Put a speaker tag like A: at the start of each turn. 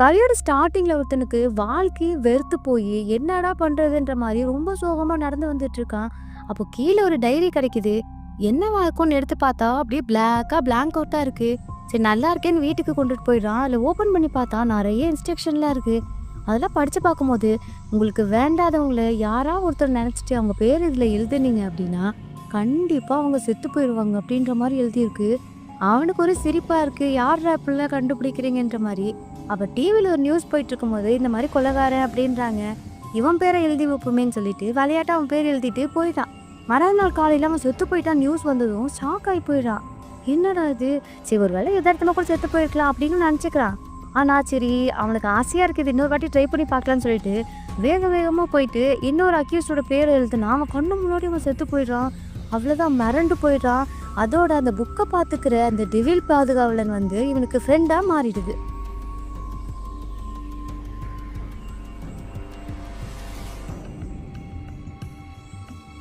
A: கதையோட ஸ்டார்ட்டிங்ல ஒருத்தனுக்கு வாழ்க்கையே வெறுத்து போய் என்னடா பண்றதுன்ற மாதிரி ரொம்ப சோகமா நடந்து வந்துட்டு இருக்கான். அப்போ கீழே ஒரு டைரி கிடைக்குது. என்னவா இருக்கும்னு எடுத்து பார்த்தா அப்படியே பிளாக்கா பிளாங்க் அவுட்டா இருக்கு. சரி நல்லா இருக்கேன்னு வீட்டுக்கு கொண்டுட்டு போயிடுறான். அதில் ஓப்பன் பண்ணி பார்த்தா நிறைய இன்ஸ்ட்ரக்ஷன்லாம் இருக்கு. அதெல்லாம் படிச்சு பார்க்கும்போது உங்களுக்கு வேண்டாதவங்கள யாரா ஒருத்தர் நினைச்சிட்டு அவங்க பேர் இதுல எழுதுனீங்க அப்படின்னா கண்டிப்பா அவங்க செத்து போயிடுவாங்க அப்படின்ற மாதிரி எழுதியிருக்கு. அவனுக்கு ஒரு சிரிப்பா இருக்கு. யார்ரா இப்படிலாம் கண்டுபிடிக்கிறீங்கன்ற மாதிரி. அப்ப டிவில ஒரு நியூஸ் போயிட்டு இருக்கும்போது இந்த மாதிரி கொலைகாரன் அப்படின்றாங்க. இவன் பேரை எழுதி வைப்போமேன்னு சொல்லிட்டு விளையாட்டா அவன் பேர் எழுதிட்டு போயிட்டான். மறுநாள் காலையில அவன் செத்து போயிட்டான் நியூஸ் வந்ததும் ஷாக் ஆகி போயிடான். என்னடா இது, சரி ஒரு வேளை எதார்த்தமா கூட செத்து போயிருக்கலாம் அப்படின்னு நினச்சிக்கிறான். ஆனா சரி அவனுக்கு ஆசையா இருக்குது இன்னொரு வாட்டி ட்ரை பண்ணி பார்க்கலான்னு சொல்லிட்டு வேக வேகமா போயிட்டு இன்னொரு அக்யூஸ்டோட பேரை எழுதுனா அவன் கண்ணு முன்னாடி அவன் செத்து போயிடுறான். அவ்வளோதான் மிரண்டு போயிடுறான். அதோட அந்த புக்கை பார்த்துக்கிற அந்த டிவில் பாதுகாவலன் வந்து இவனுக்கு ஃப்ரெண்டாக மாறிடுது.